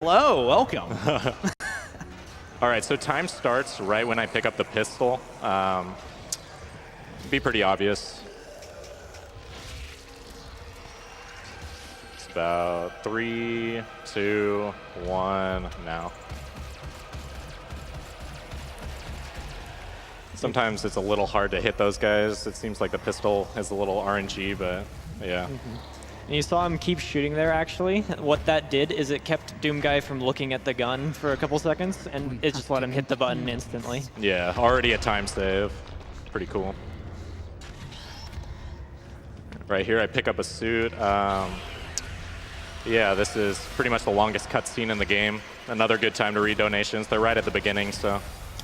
Hello, welcome. All right, so time starts right when I pick up the pistol. Be pretty obvious. It's about 3, 2, 1, now. Sometimes it's a little hard to hit those guys. It seems like the pistol is a little RNG, but yeah. And you saw him keep shooting there, actually. What that did is it kept Doom Guy from looking at the gun for a couple seconds, and it just let him hit the button instantly. Yeah, already a time save. Pretty cool. Right here, I pick up a suit. Yeah, this is pretty much the longest cutscene in the game. Another good time to read donations. They're right at the beginning, so.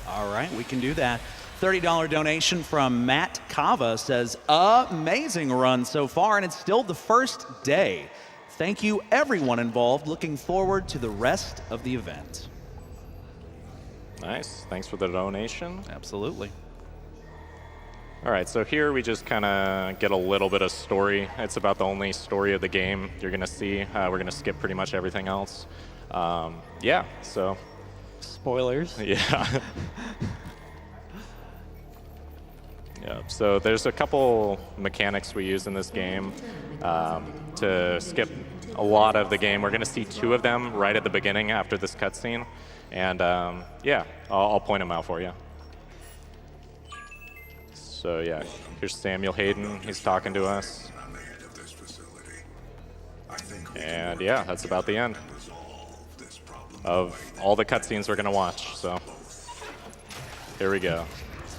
All right, we can do that. $30 donation from Matt Kava says, amazing run so far, and it's still the first day. Thank you, everyone involved. Looking forward to the rest of the event. Nice. Thanks for the donation. Absolutely. All right, so here we just kind of get a little bit of story. It's about the only story of the game you're going to see. We're going to skip pretty much everything else. Yeah, so. Spoilers. Yeah. Yeah, so there's a couple mechanics we use in this game to skip a lot of the game. We're going to see 2 of them right at the beginning after this cutscene. And yeah, I'll point them out for you. So yeah, here's Samuel Hayden. He's talking to us. And yeah, that's about the end of all the cutscenes we're going to watch. So here we go.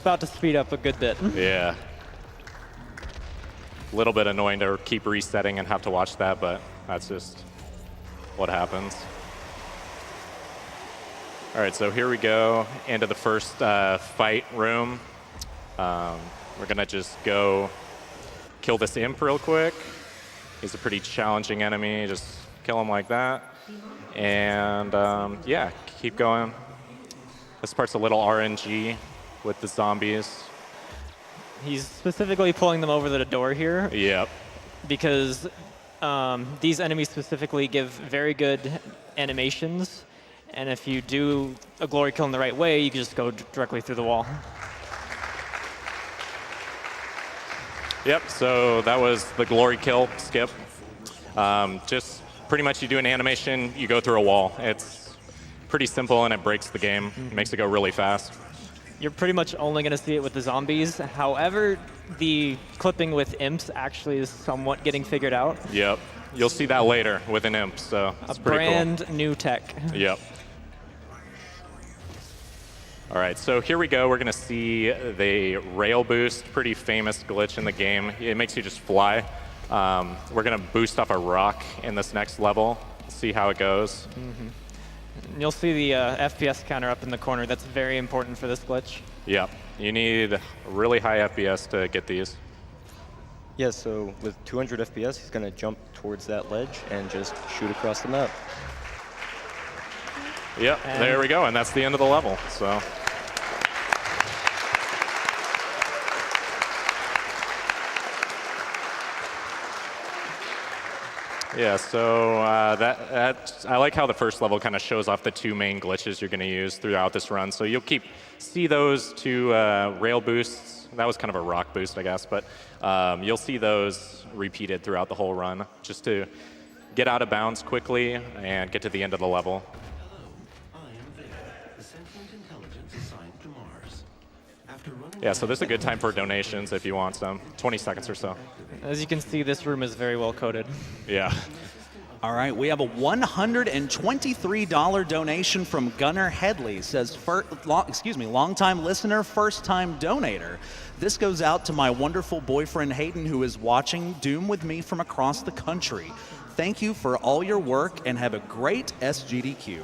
About to speed up a good bit. Yeah. A little bit annoying to keep resetting and have to watch that, but that's just what happens. All right, so here we go into the first fight room. We're gonna just go kill this imp real quick. He's a pretty challenging enemy. Just kill him like that. And yeah, keep going. This part's a little RNG with the zombies. He's specifically pulling them over the door here. Yep. Because these enemies specifically give very good animations, and if you do a glory kill in the right way, you can just go directly through the wall. Yep, so that was the glory kill skip. Just pretty much you do an animation, you go through a wall. It's pretty simple and it breaks the game, makes it go really fast. You're pretty much only going to see it with the zombies. However, the clipping with imps actually is somewhat getting figured out. Yep. You'll see that later with an imp, so it's pretty cool. Brand new tech. Yep. All right, so here we go. We're going to see the rail boost, pretty famous glitch in the game. It makes you just fly. We're going to boost off a rock in this next level, see how it goes. Mm-hmm. You'll see the FPS counter up in the corner. That's very important for this glitch. Yep. You need really high FPS to get these. Yeah, so with 200 FPS, he's going to jump towards that ledge and just shoot across the map. Yep, and there we go, and that's the end of the level. So. Yeah, so I like how the first level kind of shows off the 2 main glitches you're going to use throughout this run. So you'll see those 2 rail boosts. That was kind of a rock boost, I guess, but you'll see those repeated throughout the whole run just to get out of bounds quickly and get to the end of the level. Yeah, so this is a good time for donations if you want some. 20 seconds or so. As you can see, this room is very well coded. Yeah. All right, we have a $123 donation from Gunnar Headley. Says, longtime listener, first-time donator. This goes out to my wonderful boyfriend Hayden, who is watching Doom with me from across the country. Thank you for all your work, and have a great SGDQ.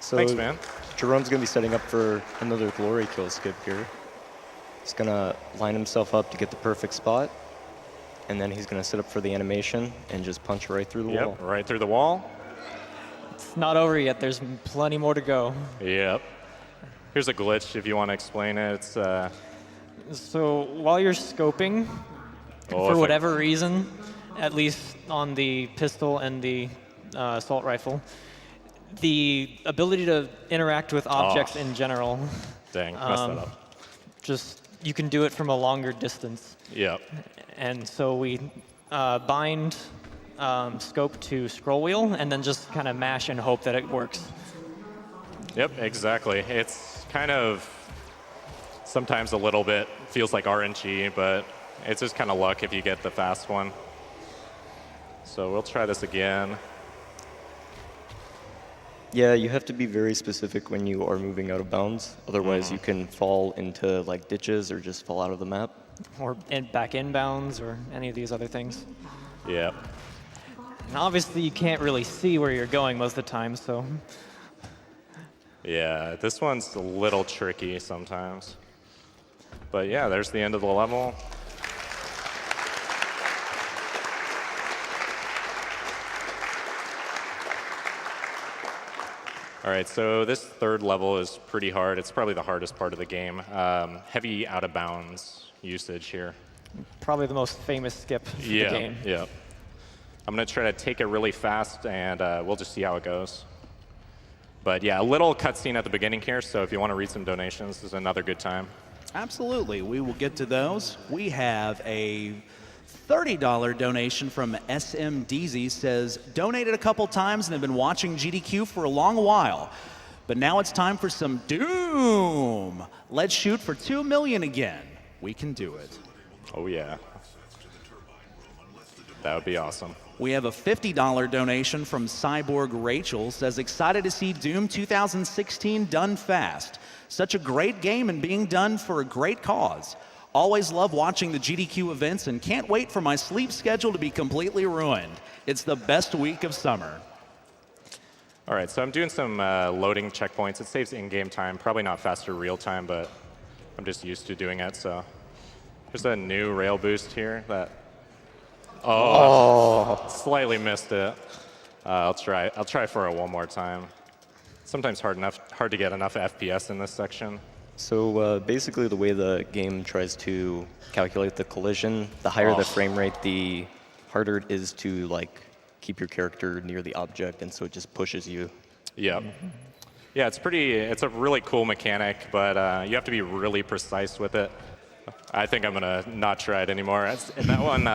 So thanks, man. Jerome's going to be setting up for another glory kill skip here. He's going to line himself up to get the perfect spot, and then he's going to set up for the animation and just punch right through the wall. Yep, right through the wall. It's not over yet. There's plenty more to go. Yep. Here's a glitch if you want to explain it. It's, so while you're scoping, for whatever reason, at least on the pistol and the assault rifle, the ability to interact with objects in general. Dang, messed that up. Just, you can do it from a longer distance. Yep. And so we bind scope to scroll wheel and then just kind of mash and hope that it works. Yep, exactly. It's kind of sometimes a little bit feels like RNG, but it's just kind of luck if you get the fast one. So we'll try this again. Yeah, you have to be very specific when you are moving out of bounds. Otherwise, you can fall into like ditches or just fall out of the map. Or back inbounds or any of these other things. Yep. And obviously you can't really see where you're going most of the time, so. Yeah, this one's a little tricky sometimes. But yeah, there's the end of the level. All right, so this third level is pretty hard. It's probably the hardest part of the game. Heavy out of bounds usage here. Probably the most famous skip of the game. Yeah. I'm going to try to take it really fast, and we'll just see how it goes. But yeah, a little cutscene at the beginning here, so if you want to read some donations, this is another good time. Absolutely. We will get to those. We have a $30 donation from SMDZ. Says, donated a couple times and have been watching GDQ for a long while. But now it's time for some Doom. Let's shoot for 2 million again. We can do it. Oh, yeah. That would be awesome. We have a $50 donation from Cyborg Rachel. Says, excited to see Doom 2016 done fast. Such a great game and being done for a great cause. Always love watching the GDQ events and can't wait for my sleep schedule to be completely ruined. It's the best week of summer. All right, so I'm doing some loading checkpoints. It saves in-game time, probably not faster real time, but I'm just used to doing it. So there's a new rail boost here that, slightly missed it. I'll try for it one more time. Sometimes hard to get enough FPS in this section. So basically the way the game tries to calculate the collision, the higher the frame rate, the harder it is to like keep your character near the object, and so it just pushes you. Yep. Yeah, it's a really cool mechanic, but you have to be really precise with it. I think I'm gonna not try it anymore. And that one,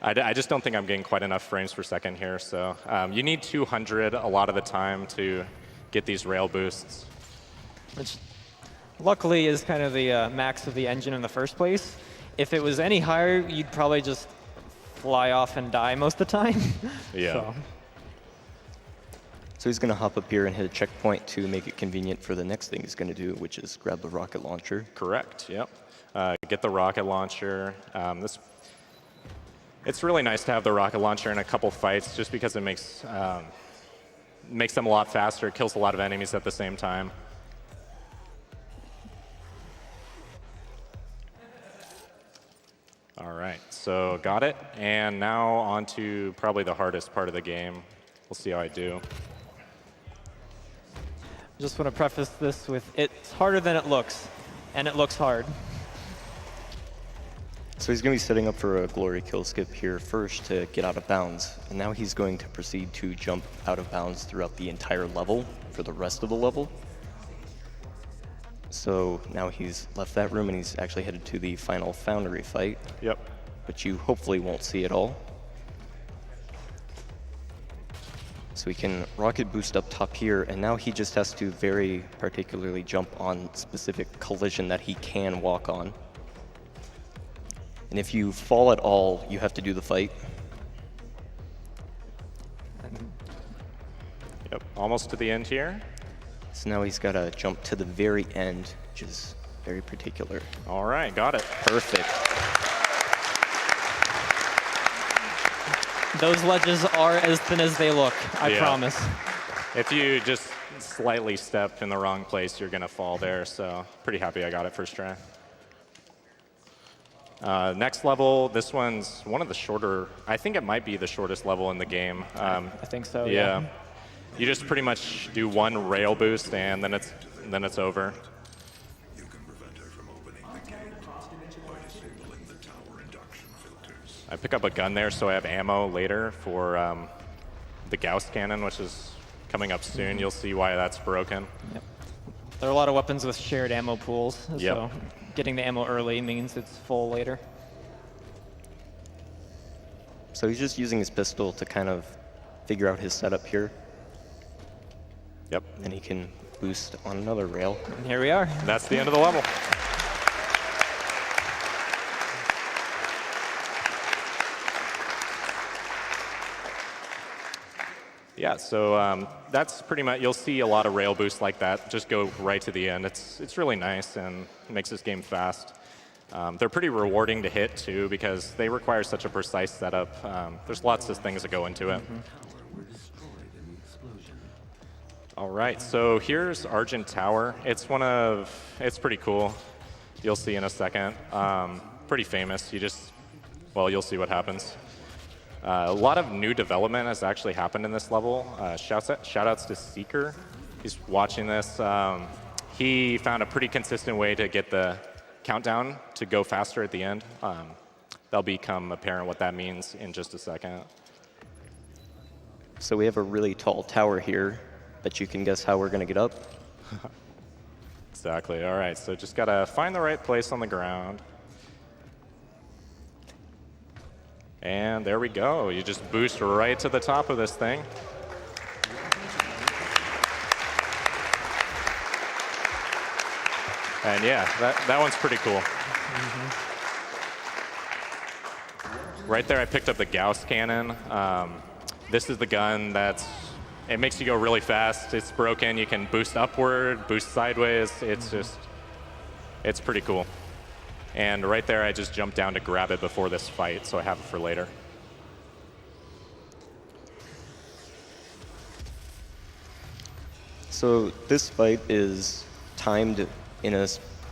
I just don't think I'm getting quite enough frames per second here. So you need 200 a lot of the time to get these rail boosts. Which luckily is kind of the max of the engine in the first place. If it was any higher, you'd probably just fly off and die most of the time. Yeah. So he's going to hop up here and hit a checkpoint to make it convenient for the next thing he's going to do, which is grab the rocket launcher. Correct, yep. Get the rocket launcher. It's really nice to have the rocket launcher in a couple fights just because it makes them a lot faster. It kills a lot of enemies at the same time. All right, so got it. And now on to probably the hardest part of the game. We'll see how I do. Just want to preface this with, it's harder than it looks, and it looks hard. So he's going to be setting up for a glory kill skip here first to get out of bounds. And now he's going to proceed to jump out of bounds throughout the entire level for the rest of the level. So now he's left that room and he's actually headed to the final Foundry fight. Yep. But you hopefully won't see it all. So he can rocket boost up top here, and now he just has to very particularly jump on specific collision that he can walk on. And if you fall at all, you have to do the fight. Yep, almost to the end here. So now he's got to jump to the very end, which is very particular. All right, got it. Perfect. Those ledges are as thin as they look, I promise. If you just slightly step in the wrong place, you're going to fall there. So pretty happy I got it first try. Next level, this one's one of the shorter, I think it might be the shortest level in the game. I think so, yeah. You just pretty much do one rail boost and then it's over. You can prevent her from opening the gate by disabling the tower induction filters. I pick up a gun there so I have ammo later for the Gauss cannon, which is coming up soon. You'll see why that's broken. Yep. There are a lot of weapons with shared ammo pools, Yep. so getting the ammo early means it's full later. So he's just using his pistol to kind of figure out his setup here, Yep. and he can boost on another rail. And here we are. And that's the end of the level. Yeah, so that's pretty much, you'll see a lot of rail boosts like that just go right to the end. It's really nice and makes this game fast. They're pretty rewarding to hit too because they require such a precise setup. There's lots of things that go into it. All right, so here's Argent Tower. It's pretty cool. You'll see in a second. Pretty famous. You'll see what happens. A lot of new development has actually happened in this level. Shout outs to Seeker. He's watching this. He found a pretty consistent way to get the countdown to go faster at the end. That'll become apparent what that means in just a second. So we have a really tall tower here. Bet you can guess how we're going to get up. Exactly. All right, so just got to find the right place on the ground. And there we go. You just boost right to the top of this thing. And yeah, that one's pretty cool. Right there, I picked up the Gauss cannon. This is the gun it makes you go really fast. It's broken. You can boost upward, boost sideways. It's pretty cool. And right there, I just jumped down to grab it before this fight, so I have it for later. So this fight is timed in a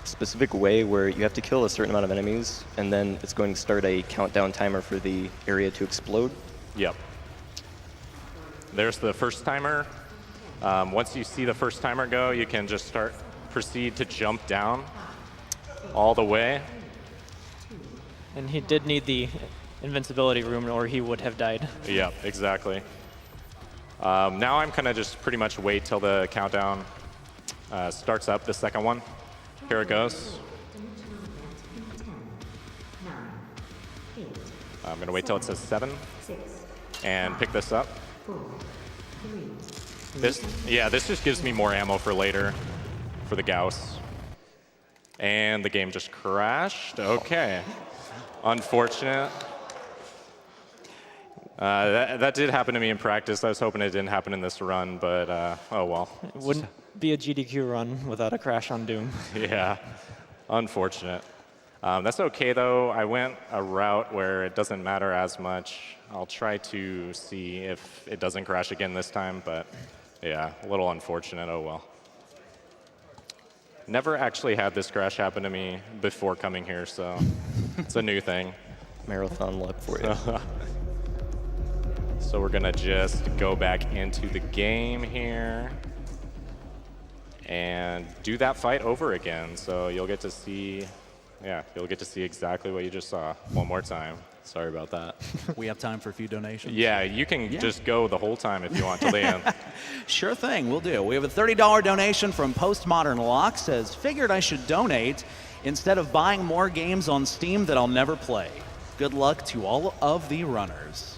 specific way where you have to kill a certain amount of enemies, and then it's going to start a countdown timer for the area to explode. Yep. There's the first timer. Once you see the first timer go, you can just proceed to jump down all the way. And he did need the invincibility room or he would have died. Yep, exactly. Now I'm gonna just pretty much wait till the countdown starts up, the second one. Here it goes. I'm gonna wait till it says 7 and pick this up. This just gives me more ammo for later for the Gauss. And the game just crashed. Okay. Unfortunate. That did happen to me in practice. I was hoping it didn't happen in this run, but oh well. It wouldn't be a GDQ run without a crash on Doom. Yeah, unfortunate. That's okay though. I went a route where it doesn't matter as much. I'll try to see if it doesn't crash again this time, but yeah, a little unfortunate, oh well. Never actually had this crash happen to me before coming here, so it's a new thing. Marathon luck for you. So we're gonna just go back into the game here and do that fight over again. So you'll get to see, exactly what you just saw one more time. Sorry about that. We have time for a few donations. Yeah, you can just go the whole time if you want till the end. Sure thing, we'll do. We have a $30 donation from Postmodern Lock. Says, figured I should donate instead of buying more games on Steam that I'll never play. Good luck to all of the runners.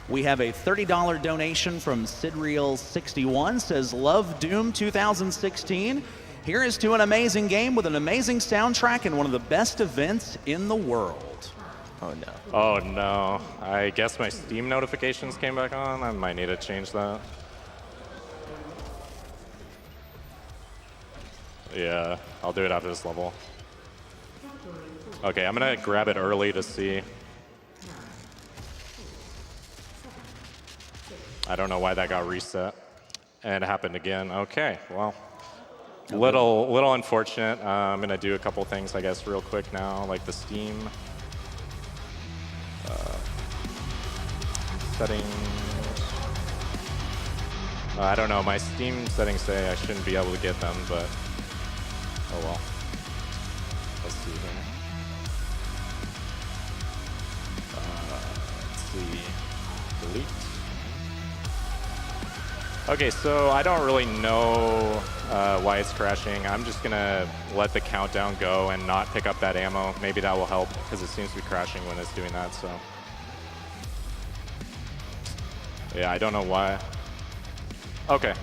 We have a $30 donation from Sidreal61. Says, love Doom 2016. Here is to an amazing game with an amazing soundtrack and one of the best events in the world. Oh no. Oh no, I guess my Steam notifications came back on. I might need to change that. Yeah, I'll do it after this level. Okay, I'm gonna grab it early to see. I don't know why that got reset. And it happened again. Okay, well, little unfortunate. I'm gonna do a couple things, I guess, real quick now, like the Steam settings. I don't know, my Steam settings say I shouldn't be able to get them, but oh well. Let's see here. Let's see. Delete. Okay, so I don't really know why it's crashing. I'm just gonna let the countdown go and not pick up that ammo. Maybe that will help because it seems to be crashing when it's doing that, so. Yeah, I don't know why. Okay.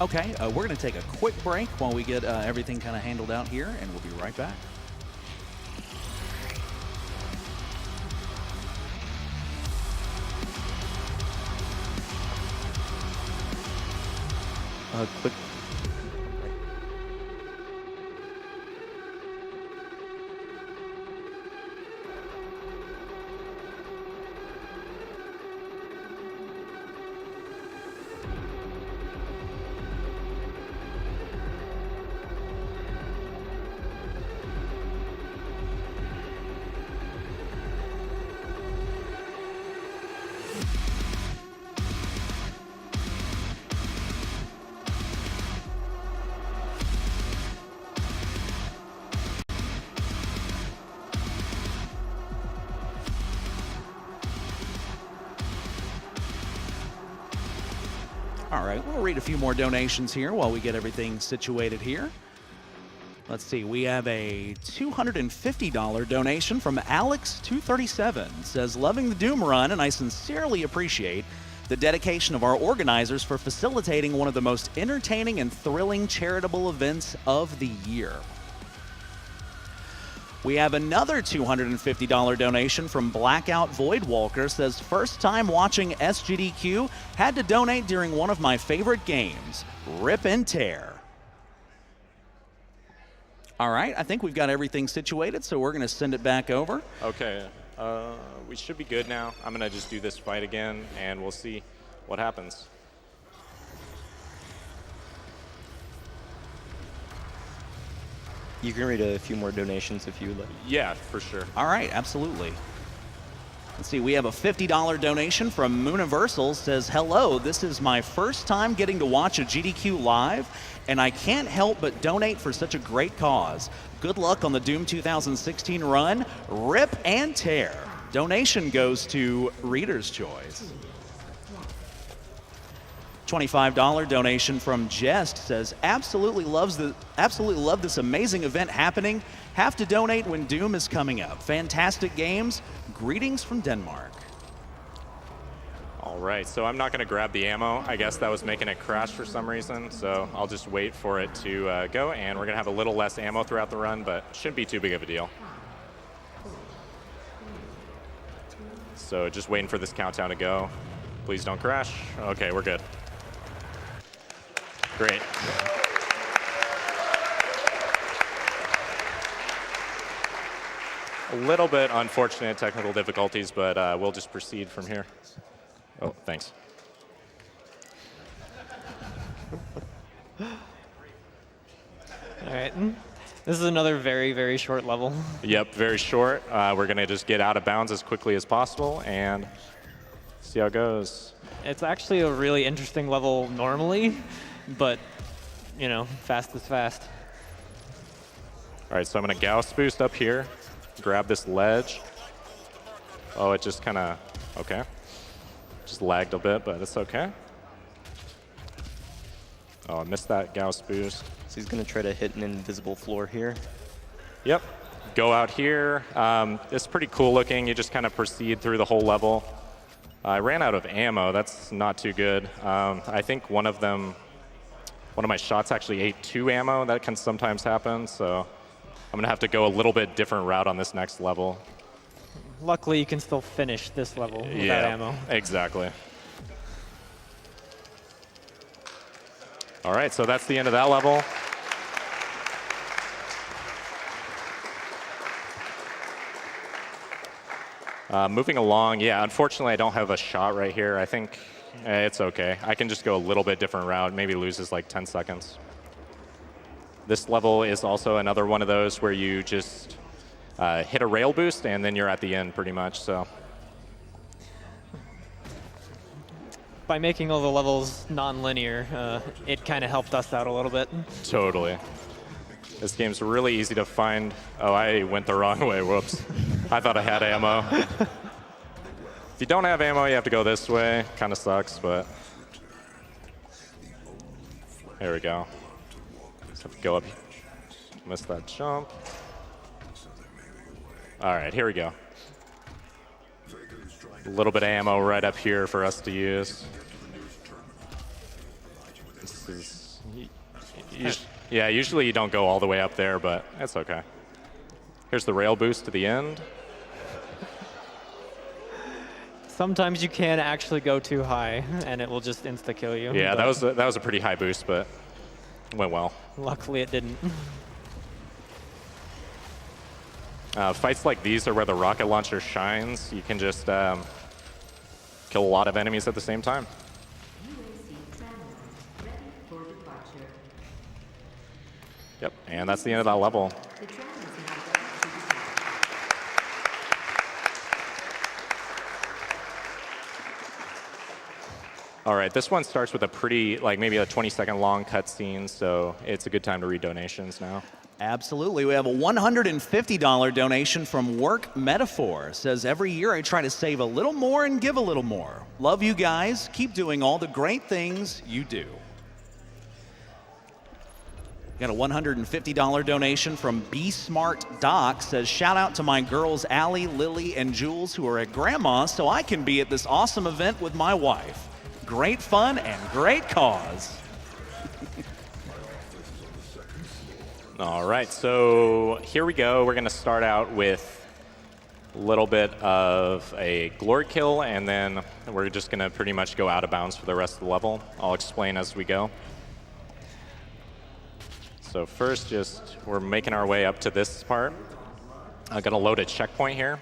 Okay, we're going to take a quick break while we get everything kind of handled out here, and we'll be right back. Quick. All right, we'll read a few more donations here while we get everything situated here. Let's see, we have a $250 donation from Alex237. Says, loving the Doom run, and I sincerely appreciate the dedication of our organizers for facilitating one of the most entertaining and thrilling charitable events of the year. We have another $250 donation from Blackout Voidwalker. Says, first time watching SGDQ, had to donate during one of my favorite games, Rip and Tear. All right, I think we've got everything situated, so we're going to send it back over. Okay, we should be good now. I'm gonna just do this fight again, and we'll see what happens. You can read a few more donations if you would like. Yeah, for sure. All right, absolutely. Let's see, we have a $50 donation from Mooniversal. Says, hello, this is my first time getting to watch a GDQ live, and I can't help but donate for such a great cause. Good luck on the Doom 2016 run. Rip and Tear. Donation goes to Reader's Choice. $25 donation from Jest. Says, absolutely love this amazing event happening. Have to donate when Doom is coming up. Fantastic games. Greetings from Denmark. All right, so I'm not gonna grab the ammo. I guess that was making it crash for some reason, so I'll just wait for it to go, and we're gonna have a little less ammo throughout the run, but shouldn't be too big of a deal. So just waiting for this countdown to go. Please don't crash. Okay, we're good. Great. A little bit unfortunate technical difficulties, but we'll just proceed from here. Oh, thanks. All right. This is another very, very short level. Yep, very short. We're going to just get out of bounds as quickly as possible and see how it goes. It's actually a really interesting level normally, but, you know, fast is fast. All right, so I'm going to Gauss boost up here, grab this ledge. Oh, it just kind of, okay. Just lagged a bit, but it's okay. Oh, I missed that Gauss boost. So he's going to try to hit an invisible floor here. Yep, go out here. It's pretty cool looking. You just kind of proceed through the whole level. I ran out of ammo. That's not too good. I think one of my shots actually ate 2 ammo. That can sometimes happen, so I'm going to have to go a little bit different route on this next level. Luckily, you can still finish this level without ammo. Exactly. All right, so that's the end of that level. Moving along, yeah, unfortunately I don't have a shot right here. I think it's okay. I can just go a little bit different route, maybe loses like 10 seconds. This level is also another one of those where you just hit a rail boost and then you're at the end pretty much, so. By making all the levels non-linear, it kind of helped us out a little bit. Totally. This game's really easy to find. Oh, I went the wrong way, whoops. I thought I had ammo. If you don't have ammo, you have to go this way. Kind of sucks, but there we go. Just have to go up. Missed that jump. All right, here we go. A little bit of ammo right up here for us to use. This is, yeah, usually you don't go all the way up there, but it's okay. Here's the rail boost to the end. Sometimes you can actually go too high, and it will just insta-kill you. Yeah, that was a pretty high boost, but it went well. Luckily, it didn't. Fights like these are where the rocket launcher shines. You can just kill a lot of enemies at the same time. Yep, and that's the end of that level. All right, this one starts with a pretty, like maybe a 20-second long cutscene, so it's a good time to read donations now. Absolutely. We have a $150 donation from Work Metaphor. It says, every year I try to save a little more and give a little more. Love you guys. Keep doing all the great things you do. Got a $150 donation from Be Smart Doc. Says, shout out to my girls Allie, Lily, and Jules who are at Grandma's so I can be at this awesome event with my wife. Great fun and great cause. All right, so here we go. We're going to start out with a little bit of a glory kill, and then we're just going to pretty much go out of bounds for the rest of the level. I'll explain as we go. So first, we're making our way up to this part. I'm going to load a checkpoint here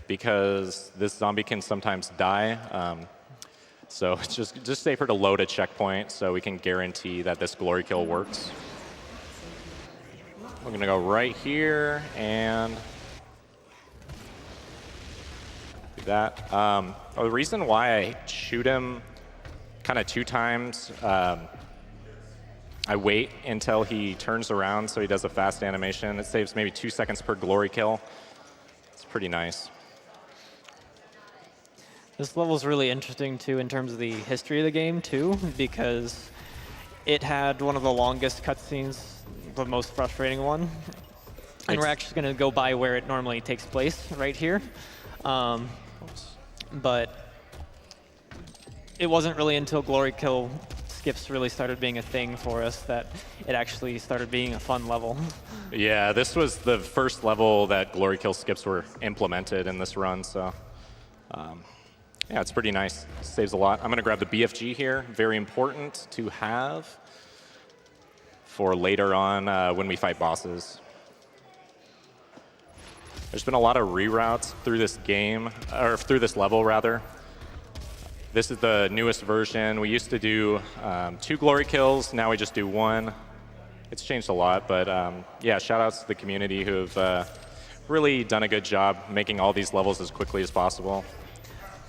because this zombie can sometimes die. So it's just safer to load a checkpoint so we can guarantee that this glory kill works. We're going to go right here and do that. The reason why I shoot him kind of 2 times, I wait until he turns around so he does a fast animation. It saves maybe 2 seconds per glory kill. It's pretty nice. This level's really interesting, too, in terms of the history of the game, too, because it had one of the longest cutscenes, the most frustrating one. And we're actually going to go by where it normally takes place, right here. But it wasn't really until Glory Kill skips really started being a thing for us that it actually started being a fun level. Yeah, this was the first level that Glory Kill skips were implemented in this run, so yeah, it's pretty nice. Saves a lot. I'm going to grab the BFG here. Very important to have for later on when we fight bosses. There's been a lot of reroutes through this game, or through this level, rather. This is the newest version. We used to do 2 glory kills. Now we just do 1. It's changed a lot, but yeah, shout outs to the community who have really done a good job making all these levels as quickly as possible.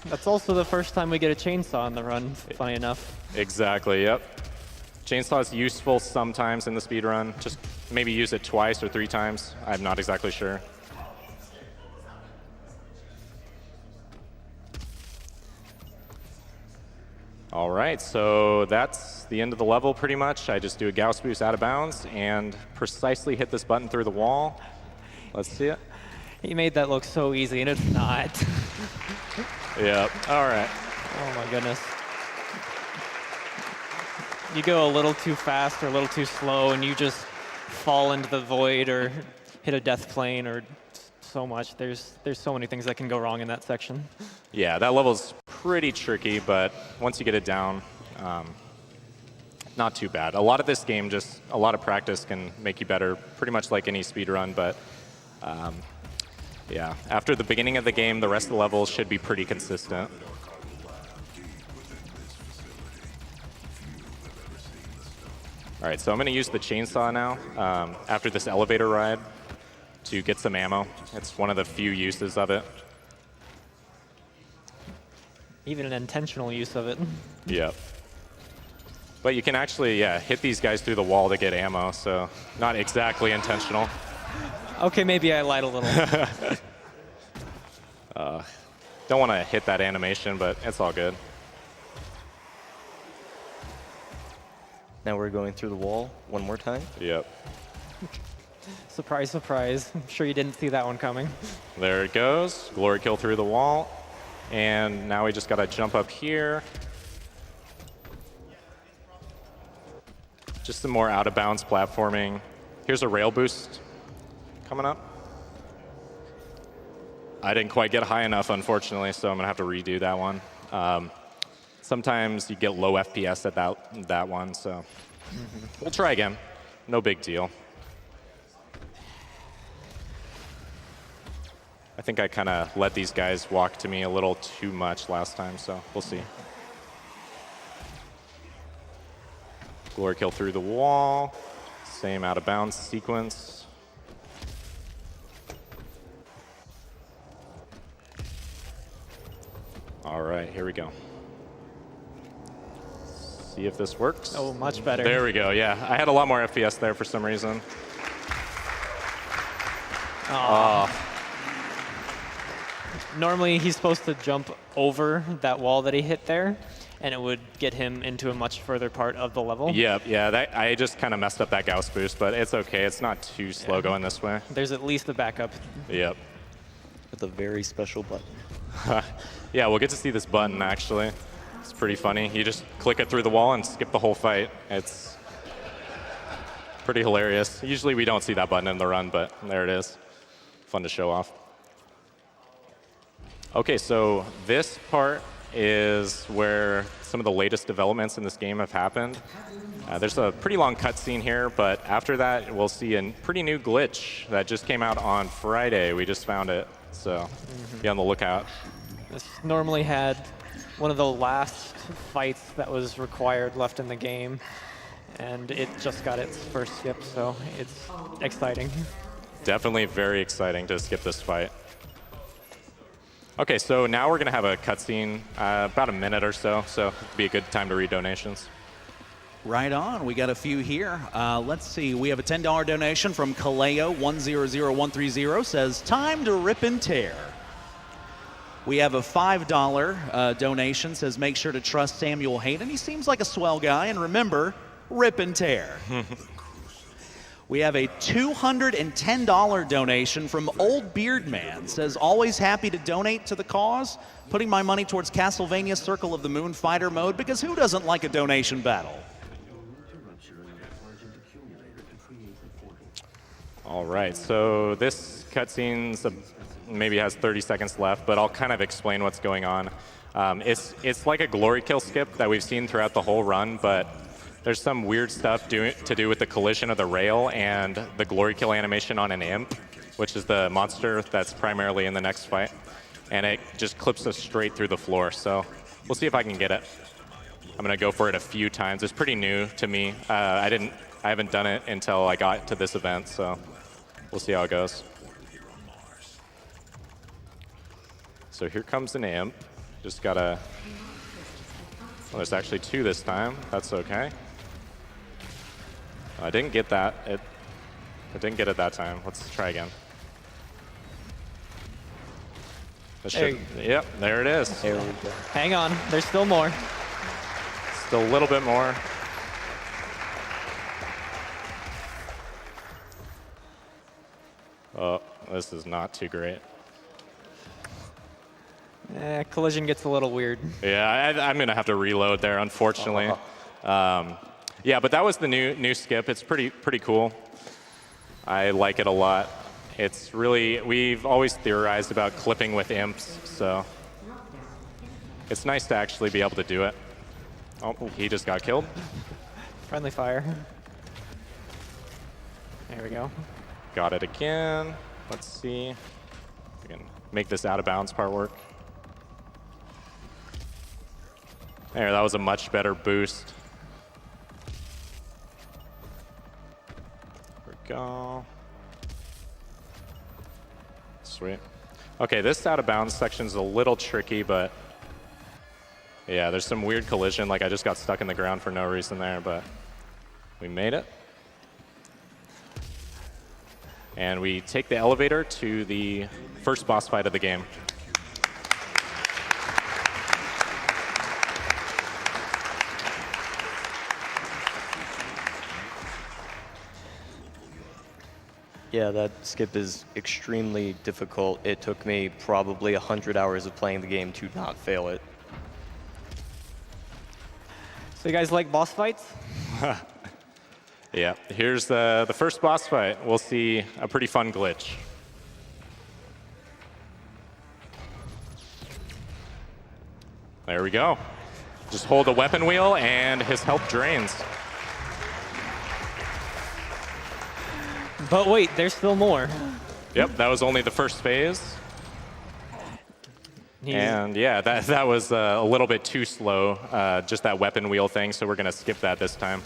That's also the first time we get a chainsaw in the run, funny enough. Exactly, yep. Chainsaw is useful sometimes in the speedrun. Just maybe use it 2 or 3 times. I'm not exactly sure. All right, so that's the end of the level pretty much. I just do a Gauss boost out of bounds and precisely hit this button through the wall. Let's see it. He made that look so easy, and it's not. Yep, all right. Oh my goodness. You go a little too fast or a little too slow, and you just fall into the void or hit a death plane or so much. There's so many things that can go wrong in that section. Yeah, that level's pretty tricky, but once you get it down, not too bad. A lot of this game, just a lot of practice can make you better, pretty much like any speedrun, but yeah, after the beginning of the game, the rest of the levels should be pretty consistent. All right, so I'm going to use the chainsaw now after this elevator ride to get some ammo. It's one of the few uses of it. Even an intentional use of it. Yep. But you can actually, yeah, hit these guys through the wall to get ammo, so not exactly intentional. Okay, maybe I lied a little. Don't want to hit that animation, but it's all good. Now we're going through the wall one more time. Yep. Surprise, surprise. I'm sure you didn't see that one coming. There it goes. Glory kill through the wall. And now we just got to jump up here. Just some more out of bounds platforming. Here's a rail boost coming up. I didn't quite get high enough, unfortunately, so I'm going to have to redo that one. Sometimes you get low FPS at that one, so we'll try again. No big deal. I think I kind of let these guys walk to me a little too much last time, so we'll see. Glory kill through the wall. Same out of bounds sequence. All right, here we go. See if this works. Oh, much better. There we go, yeah. I had a lot more FPS there for some reason. Normally, he's supposed to jump over that wall that he hit there, and it would get him into a much further part of the level. Yep, yeah, I just kind of messed up that Gauss boost, but it's okay. It's not too slow going this way. There's at least a backup. Yep. With a very special button. Yeah, we'll get to see this button, actually. It's pretty funny. You just click it through the wall and skip the whole fight. It's pretty hilarious. Usually we don't see that button in the run, but there it is. Fun to show off. Okay, so this part is where some of the latest developments in this game have happened. There's a pretty long cutscene here, but after that, we'll see a pretty new glitch that just came out on Friday. We just found it, so be on the lookout. This normally had one of the last fights that was required left in the game, and it just got its first skip, so it's exciting. Definitely very exciting to skip this fight. Okay, so now we're going to have a cutscene, about a minute or so it'd be a good time to read donations. Right on. We got a few here. Let's see. We have a $10 donation from Kaleo100130. Says, time to rip and tear. We have a $5 donation. Says, make sure to trust Samuel Hayden. He seems like a swell guy. And remember, rip and tear. We have a $210 donation from Old Beard Man. Says, always happy to donate to the cause. Putting my money towards Castlevania Circle of the Moon fighter mode, because who doesn't like a donation battle? All right, so this cutscene's maybe has 30 seconds left, but I'll kind of explain what's going on. It's like a glory kill skip that we've seen throughout the whole run, but there's some weird stuff to do with the collision of the rail and the glory kill animation on an imp, which is the monster that's primarily in the next fight. And it just clips us straight through the floor, so we'll see if I can get it. I'm gonna go for it a few times. It's pretty new to me. I haven't done it until I got to this event, so we'll see how it goes. So here comes an imp. Just gotta, well, there's actually two this time. That's okay. I didn't get that. I didn't get it that time. Let's try again. Yep, there it is. There we go. Hang on, there's still more. Still a little bit more. Oh, this is not too great. Collision gets a little weird. Yeah, I'm going to have to reload there, unfortunately. Yeah, but that was the new skip. It's pretty cool. I like it a lot. It's really, we've always theorized about clipping with imps, so it's nice to actually be able to do it. Oh, he just got killed. Friendly fire. There we go. Got it again. Let's see if we can make this out of bounds part work. There, that was a much better boost. There we go. Sweet. Okay, this out of bounds section is a little tricky, but yeah, there's some weird collision. Like I just got stuck in the ground for no reason there, but we made it. And we take the elevator to the first boss fight of the game. Yeah, that skip is extremely difficult. It took me probably 100 hours of playing the game to not fail it. So you guys like boss fights? Yeah, here's the first boss fight. We'll see a pretty fun glitch. There we go. Just hold the weapon wheel and his health drains. But wait, there's still more. Yep, that was only the first phase. And yeah, that was a little bit too slow, just that weapon wheel thing, so we're going to skip that this time.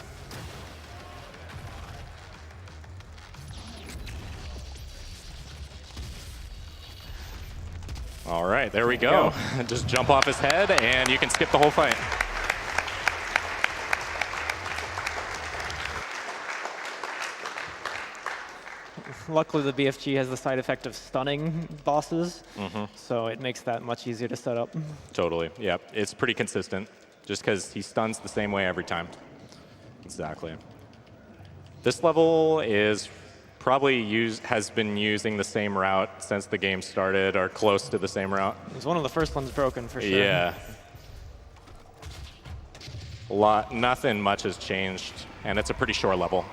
All right, there we go. Just jump off his head, and you can skip the whole fight. Luckily, the BFG has the side effect of stunning bosses, so it makes that much easier to set up. Totally, yeah. It's pretty consistent, just because he stuns the same way every time. Exactly. This level is probably has been using the same route since the game started, or close to the same route. It was one of the first ones broken, for sure. Yeah. Nothing much has changed, and it's a pretty short level.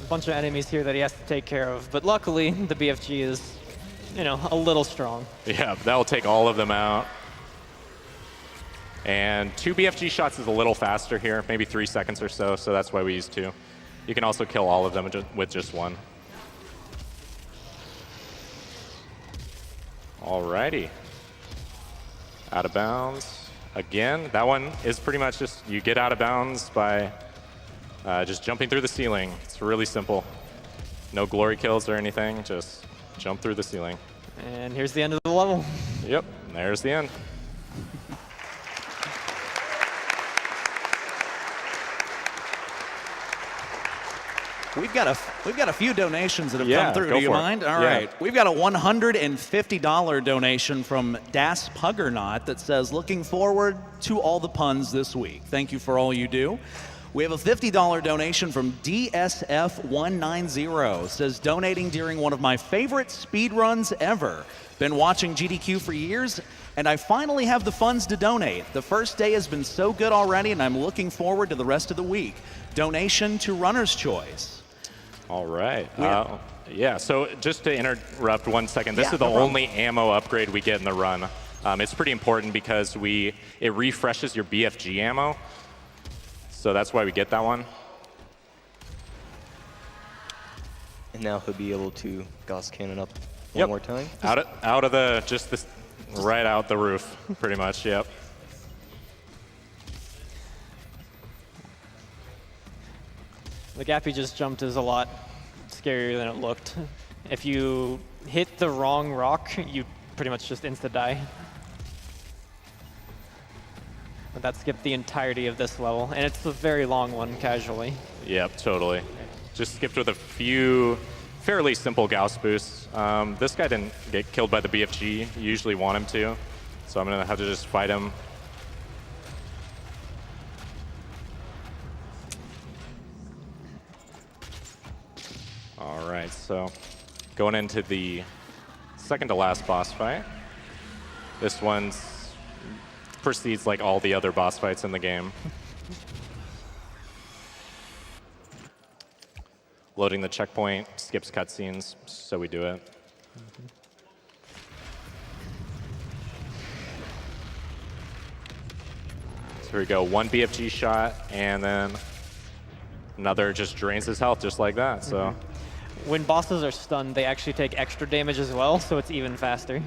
Bunch of enemies here that he has to take care of, but luckily the BFG is, you know, a little strong. Yeah, that'll take all of them out. And 2 BFG shots is a little faster here, maybe 3 seconds or so, so that's why we use 2. You can also kill all of them with just 1. Alrighty. Out of bounds. Again, that one is pretty much just you get out of bounds by just jumping through the ceiling. It's really simple. No glory kills or anything, just jump through the ceiling. And here's the end of the level. Yep, there's the end. We've got a few donations that have Yeah, come through. go Do you for it. mind? All Yeah. right. We've got a $150 donation from Das Puggernaut that says, "Looking forward to all the puns this week. Thank you for all you do." We have a $50 donation from DSF190. Says, "Donating during one of my favorite speedruns ever. Been watching GDQ for years, and I finally have the funds to donate. The first day has been so good already, and I'm looking forward to the rest of the week. Donation to Runner's Choice." All right. Yeah. Yeah, so just to interrupt 1 second, this Yeah, is the no problem. only ammo upgrade we get in the run. It's pretty important because it refreshes your BFG ammo. So that's why we get that one. And now he'll be able to Gauss cannon up one Yep. more time. Out of the, just this, right out the roof, pretty much, yep. The gap he just jumped is a lot scarier than it looked. If you hit the wrong rock, you pretty much just insta-die. But that skipped the entirety of this level, and it's a very long one, casually. Yep, totally. Just skipped with a few fairly simple Gauss boosts. This guy didn't get killed by the BFG. You usually want him to, so I'm gonna have to just fight him. All right, so going into the second to last boss fight. This one proceeds like all the other boss fights in the game. Loading the checkpoint skips cutscenes, so we do it. So here we go, 1 BFG shot, and then another just drains his health just like that. So. When bosses are stunned, they actually take extra damage as well, so it's even faster.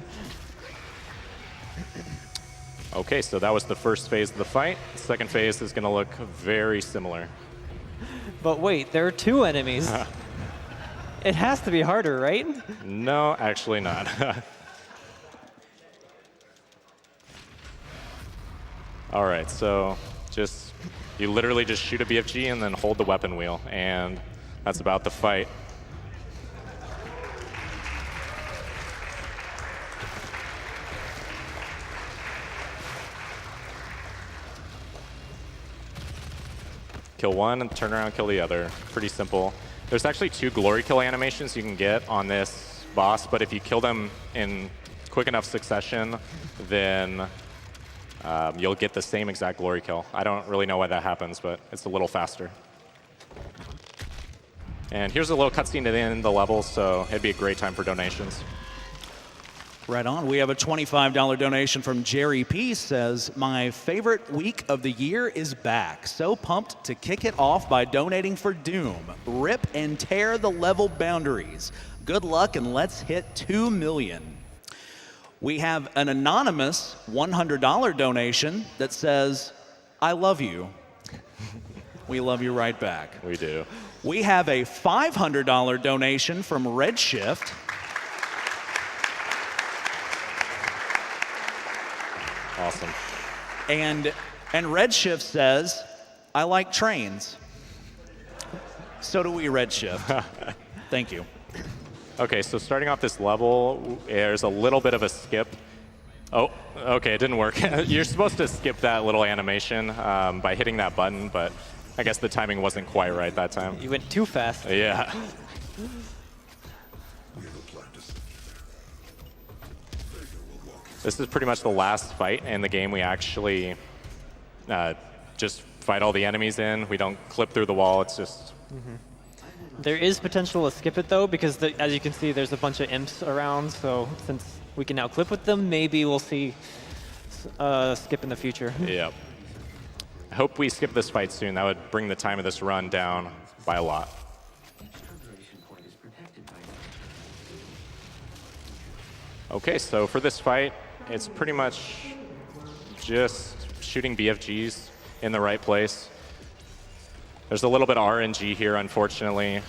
Okay, so that was the first phase of the fight. The second phase is going to look very similar. But wait, there are 2 enemies. It has to be harder, right? No, actually not. All right, so you literally just shoot a BFG and then hold the weapon wheel, and that's about the fight. Kill one and turn around, kill the other. Pretty simple. There's actually 2 glory kill animations you can get on this boss, but if you kill them in quick enough succession, then you'll get the same exact glory kill. I don't really know why that happens, but it's a little faster. And here's a little cutscene to the end of the level, so it'd be a great time for donations. Right on. We have a $25 donation from Jerry P. Says, my favorite week of the year is back. So pumped to kick it off by donating for Doom. Rip and tear the level boundaries. Good luck and let's hit 2 million. We have an anonymous $100 donation that says, I love you. We love you right back. We do. We have a $500 donation from Redshift. Awesome. And Redshift says, I like trains. So do we, Redshift. Thank you. Okay, so starting off this level, there's a little bit of a skip. Oh, okay, it didn't work. You're supposed to skip that little animation by hitting that button, but I guess the timing wasn't quite right that time. You went too fast. Yeah. This is pretty much the last fight in the game we actually just fight all the enemies in. We don't clip through the wall, it's just... There is potential to skip it though, because as you can see, there's a bunch of imps around, so since we can now clip with them, maybe we'll see skip in the future. Yep. I hope we skip this fight soon. That would bring the time of this run down by a lot. Okay, so for this fight, it's pretty much just shooting BFGs in the right place. There's a little bit of RNG here, unfortunately.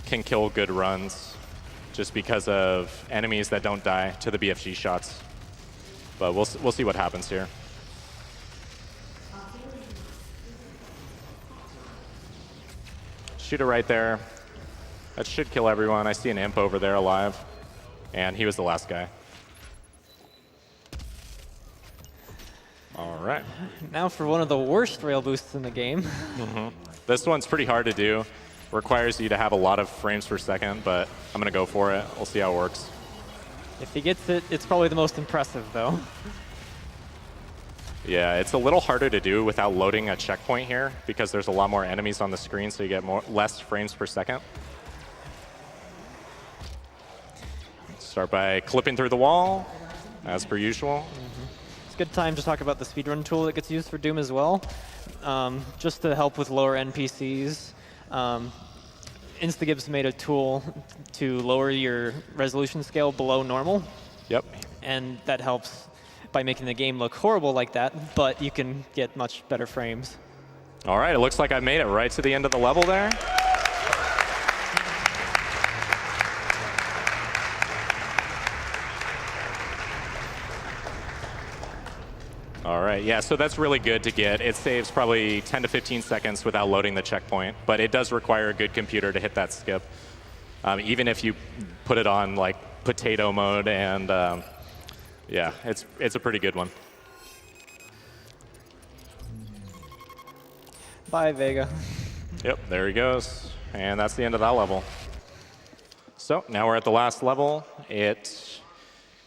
Can kill good runs just because of enemies that don't die to the BFG shots. But we'll see what happens here. Shoot it right there. That should kill everyone. I see an imp over there alive. And he was the last guy. All right. Now for one of the worst rail boosts in the game. This one's pretty hard to do. Requires you to have a lot of frames per second, but I'm going to go for it. We'll see how it works. If he gets it, it's probably the most impressive, though. Yeah, it's a little harder to do without loading a checkpoint here because there's a lot more enemies on the screen, so you get less frames per second. Start by clipping through the wall, as per usual. It's a good time to talk about the speedrun tool that gets used for Doom as well. Just to help with lower NPCs. Instagib's made a tool to lower your resolution scale below normal. Yep. And that helps by making the game look horrible like that, but you can get much better frames. All right, it looks like I made it right to the end of the level there. All right, yeah, so that's really good to get. It saves probably 10 to 15 seconds without loading the checkpoint, but it does require a good computer to hit that skip. Even if you put it on like potato mode, and yeah, it's a pretty good one. Bye, Vega. Yep, there he goes. And that's the end of that level. So now we're at the last level. It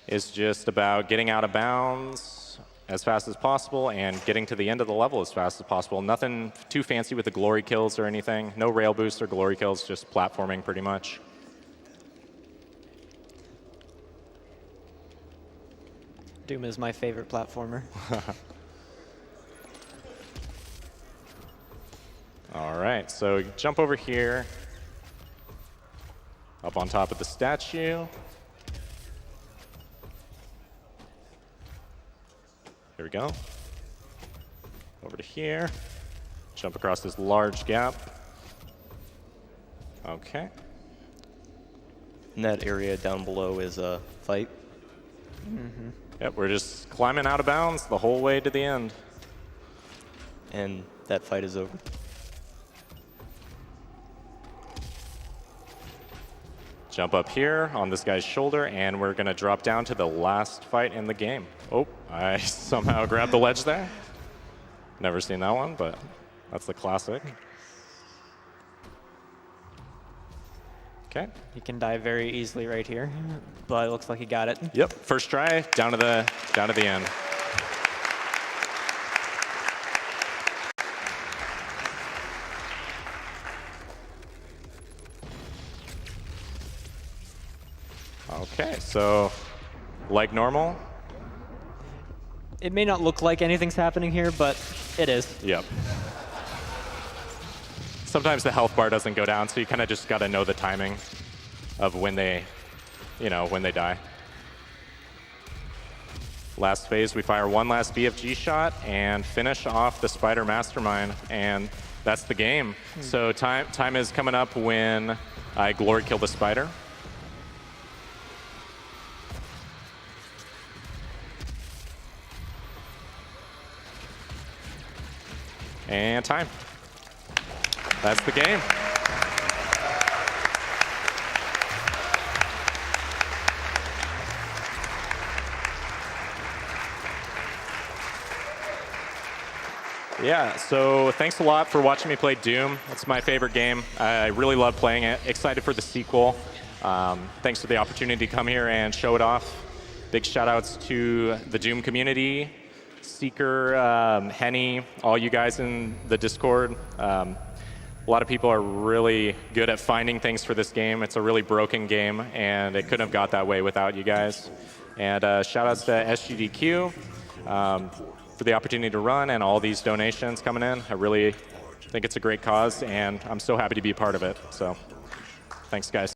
is just about getting out of bounds as fast as possible and getting to the end of the level as fast as possible. Nothing too fancy with the glory kills or anything. No rail boosts or glory kills, just platforming pretty much. Doom is my favorite platformer. All right, so jump over here, up on top of the statue. Here we go. Over to here. Jump across this large gap. Okay. And that area down below is a fight. Yep, we're just climbing out of bounds the whole way to the end. And that fight is over. Jump up here on this guy's shoulder, and we're going to drop down to the last fight in the game. Oh, I somehow grabbed the ledge there. Never seen that one, but That's the classic. Okay. He can die very easily right here, but it looks like he got it. Yep. First try, down to the end. Okay, so like normal. It may not look like anything's happening here, but it is. Yep. Sometimes the health bar doesn't go down, so you kind of just got to know the timing of when they, when they die. Last phase, we fire one last BFG shot and finish off the Spider Mastermind, and that's the game. So time is coming up when I glory kill the Spider. And time. That's the game. Yeah, so thanks a lot for watching me play Doom. It's my favorite game. I really love playing it. Excited for the sequel. Thanks for the opportunity to come here and show it off. Big shout outs to the Doom community, Seeker, Henny, all you guys in the Discord. A lot of people are really good at finding things for this game. It's a really broken game, and it couldn't have got that way without you guys. And shout outs to SGDQ for the opportunity to run and all these donations coming in. I really think it's a great cause, and I'm so happy to be a part of it. So thanks, guys.